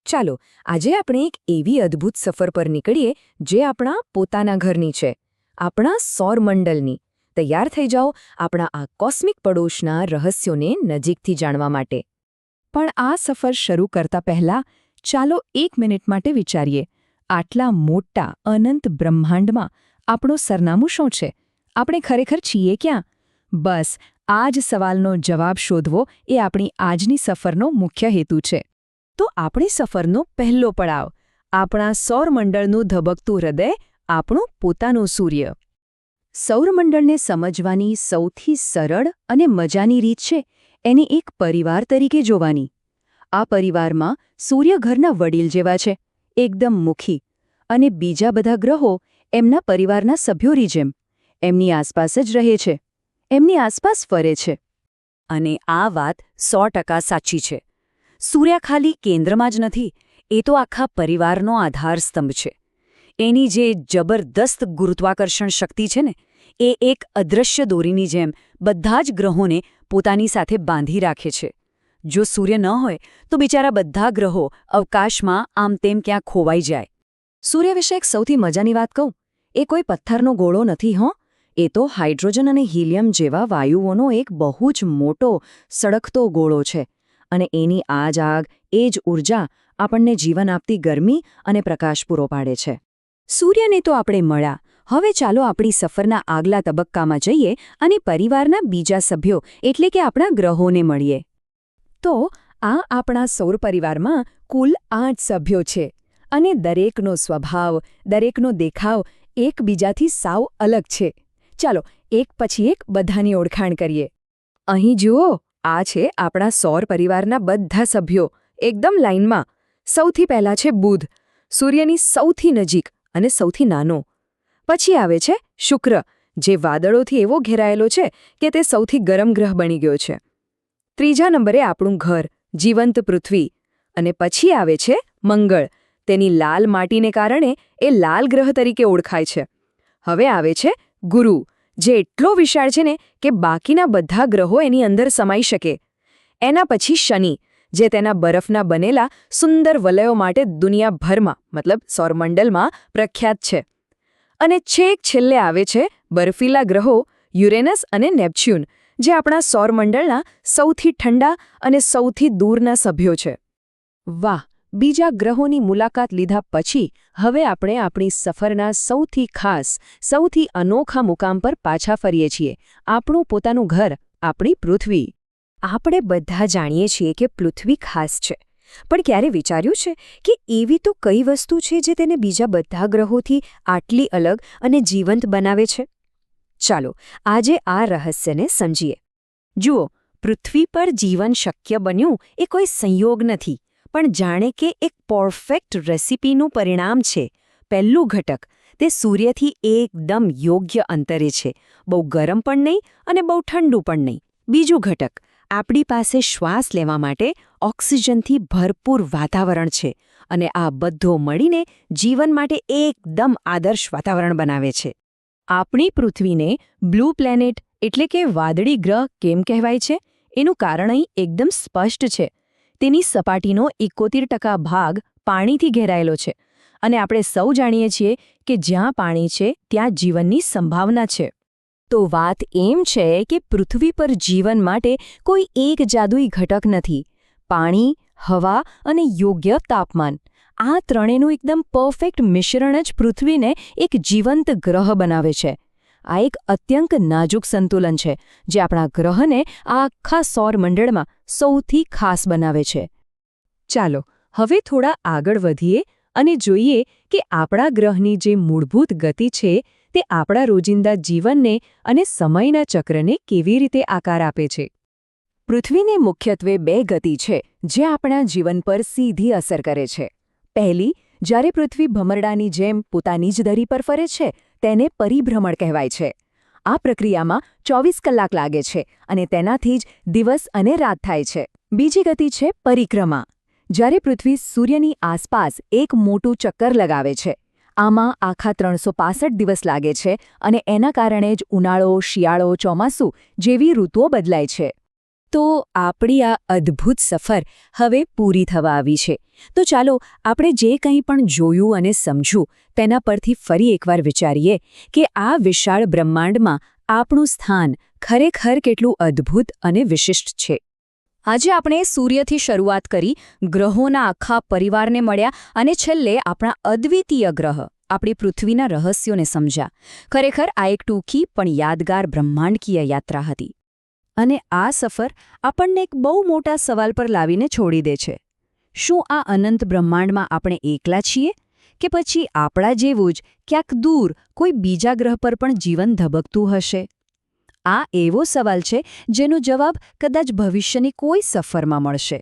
ચાલો આજે આપણે એક એવી અદ્ભુત સફર પર નીકળીએ જે આપણા પોતાના ઘરની છે, આપણા સૌરમંડળની. તૈયાર થઈ જાઓ આપણા આ કોસ્મિક પડોશના રહસ્યોને નજીકથી જાણવા માટે. પણ આ સફર શરૂ કરતા પહેલા ચાલો 1 મિનિટ માટે વિચારીએ, આટલા મોટા અનંત બ્રહ્માંડમાં આપણું સરનામું શું છે? આપણે ખરેખર છીએ ક્યાં? બસ આ જ સવાલનો જવાબ શોધવો એ આપણી આજની સફરનો મુખ્ય હેતુ છે. તો આપણી સફરનો પહેલો પડાવ, આપણા સૌરમંડળનું ધબકતું હૃદય, આપણું પોતાનું સૂર્ય. સૌરમંડળને સમજવાની સૌથી સરળ અને મજાની રીત છે એને એક પરિવાર તરીકે જોવાની. આ પરિવારમાં સૂર્ય ઘરના વડીલ જેવા છે, એકદમ મુખી, અને બીજા બધા ગ્રહો એમના પરિવારના સભ્યોની જેમ એમની આસપાસ જ રહે છે, એમની આસપાસ ફરે છે. અને આ વાત 100% સાચી છે. સૂર્ય ખાલી કેન્દ્રમાં જ નથી, એ તો આખા પરિવારનો આધારસ્તંભ છે. એની જે જબરદસ્ત ગુરુત્વાકર્ષણ શક્તિ છે ને, એ એક અદૃશ્ય દોરીની જેમ બધા જ ગ્રહોને પોતાની સાથે બાંધી રાખે છે. જો સૂર્ય ન હોય તો બિચારા બધા ગ્રહો અવકાશમાં આમ તેમ ક્યાં ખોવાઈ જાય. સૂર્ય વિશે એક સૌથી મજાની વાત કહું, એ કોઈ પથ્થરનો ગોળો નથી હો. એ તો હાઇડ્રોજન અને હિલિયમ જેવા વાયુઓનો એક બહુ જ મોટો સળગતો ગોળો છે. અને એની આ જ આગ, એ જ ઊર્જા આપણને જીવન આપતી ગરમી અને પ્રકાશ પૂરો પાડે છે. સૂર્યને તો આપણે મળ્યા, હવે ચાલો આપણી સફરના આગલા તબક્કામાં જઈએ અને પરિવારના બીજા સભ્યો એટલે કે આપણા ગ્રહોને મળીએ. તો આ આપણા સૌર પરિવારમાં કુલ 8 સભ્યો છે, અને દરેકનો સ્વભાવ, દરેકનો દેખાવ એકબીજાથી સાવ અલગ છે. ચાલો એક પછી એક બધાની ઓળખાણ કરીએ. અહીં જુઓ, આ છે આપણા સૌર પરિવારના બધા સભ્યો, એકદમ લાઇનમાં. સૌથી પહેલા છે બુધ, સૂર્યની સૌથી નજીક અને સૌથી નાનો. પછી આવે છે શુક્ર, જે વાદળોથી એવો ઘેરાયેલો છે કે તે સૌથી ગરમ ગ્રહ બની ગયો છે. ત્રીજા નંબરે આપણું ઘર, જીવંત પૃથ્વી. અને પછી આવે છે મંગળ, તેની લાલ માટીને કારણે એ લાલ ગ્રહ તરીકે ઓળખાય છે. હવે આવે છે ગુરુ, જે એટલો વિશાળ છે ને કે બાકીના બધા ગ્રહો એની અંદર સમાઈ શકે. એના પછી શનિ, જે તેના બરફના બનેલા સુંદર વલયો માટે દુનિયાભરમાં મતલબ સૌરમંડળમાં પ્રખ્યાત છે. અને છેક છેલ્લે આવે છે બર્ફીલા ગ્રહો યુરેનસ અને નેપ્ચ્યુન, જે આપણા સૌરમંડળના સૌથી ઠંડા અને સૌથી દૂરના સભ્યો છે. વાહ! બીજા ગ્રહોની મુલાકાત લીધા પછી હવે આપણે આપણી સફરના સૌથી ખાસ, સૌથી અનોખા મુકામ પર પાછા ફરીએ છીએ, આપણું પોતાનું ઘર, આપણી પૃથ્વી. આપણે બધા જાણીએ છીએ કે પૃથ્વી ખાસ છે, પણ ક્યારે વિચાર્યું છે કે એવી તો કઈ વસ્તુ છે જે તેને બીજા બધા ગ્રહોથી આટલી અલગ અને જીવંત બનાવે છે? ચાલો આજે આ રહસ્યને સમજીએ. જુઓ, પૃથ્વી પર જીવન શક્ય બન્યું એ કોઈ સંયોગ નથી, પણ જાણે કે એક પરફેક્ટ રેસિપીનું પરિણામ છે. પહેલું ઘટક, તે સૂર્યથી એકદમ યોગ્ય અંતરે છે, બહુ ગરમ પણ નહીં અને બહુ ઠંડુ પણ નહીં. બીજું ઘટક, આપણી પાસે શ્વાસ લેવા માટે ઓક્સિજનથી ભરપૂર વાતાવરણ છે, અને આ બધો મળીને જીવન માટે એકદમ આદર્શ વાતાવરણ બનાવે છે. આપણી પૃથ્વીને બ્લુ પ્લેનેટ એટલે કે વાદળી ગ્રહ કેમ કહેવાય છે? એનું કારણ અહીં એકદમ સ્પષ્ટ છે. તેની સપાટીનો 71% ભાગ પાણીથી ઘેરાયેલો છે, અને આપણે સૌ જાણીએ છીએ કે જ્યાં પાણી છે ત્યાં જીવનની સંભાવના છે. તો વાત એમ છે કે પૃથ્વી પર જીવન માટે કોઈ એક જાદુઈ ઘટક નથી. પાણી, હવા અને યોગ્ય તાપમાન, આ ત્રણેયનું એકદમ પરફેક્ટ મિશ્રણ જ પૃથ્વીને એક જીવંત ગ્રહ બનાવે છે. આ એક અત્યંત નાજુક સંતુલન છે જે આપણા ગ્રહને આ આખા સૌરમંડળમાં સૌથી ખાસ બનાવે છે. ચાલો હવે થોડા આગળ વધીએ અને જોઈએ કે આપણા ગ્રહની જે મૂળભૂત ગતિ છે તે આપણા રોજિંદા જીવનને અને સમયના ચક્રને કેવી રીતે આકાર આપે છે. પૃથ્વીને મુખ્યત્વે 2 ગતિ છે જે આપણા જીવન પર સીધી અસર કરે છે. પહેલી, જ્યારે પૃથ્વી ભમરડાની જેમ પોતાની જ ધરી પર ફરે છે, તેને પરિભ્રમણ કહેવાય છે. આ પ્રક્રિયામાં 24 કલાક લાગે છે અને તેનાથી જ દિવસ અને રાત થાય છે. બીજી ગતિ છે પરિક્રમા, જ્યારે પૃથ્વી સૂર્યની આસપાસ એક મોટું ચક્કર લગાવે છે. આમાં આખા 365 દિવસ લાગે છે અને એના કારણે જ ઉનાળો, શિયાળો, ચોમાસું જેવી ઋતુઓ બદલાય છે. તો આપણી આ અદ્ભુત સફર હવે પૂરી થવા આવી છે. તો ચાલો આપણે જે કંઈ પણ જોયું અને સમજ્યું તેના પરથી ફરી એકવાર વિચારીએ કે આ વિશાળ બ્રહ્માંડમાં આપણું સ્થાન ખરેખર કેટલું અદ્ભુત અને વિશિષ્ટ છે. આજે આપણે સૂર્યથી શરૂઆત કરી, ગ્રહોના આખા પરિવારને મળ્યા અને છેલ્લે આપણા અદ્વિતીય ગ્રહ આપણી પૃથ્વીના રહસ્યોને સમજ્યા. ખરેખર આ એક ટૂંકી પણ યાદગાર બ્રહ્માંડકીય યાત્રા હતી. અને આ સફર આપણને એક બહુ મોટા સવાલ પર લાવીને છોડી દે છે. શું આ અનંત બ્રહ્માંડમાં આપણે એકલા છીએ? કે પછી આપણા જેવું જ ક્યાંક દૂર કોઈ બીજા ગ્રહ પર પણ જીવન ધબકતું હશે? આ એવો સવાલ છે જેનો જવાબ કદાચ ભવિષ્યની કોઈ સફરમાં મળશે.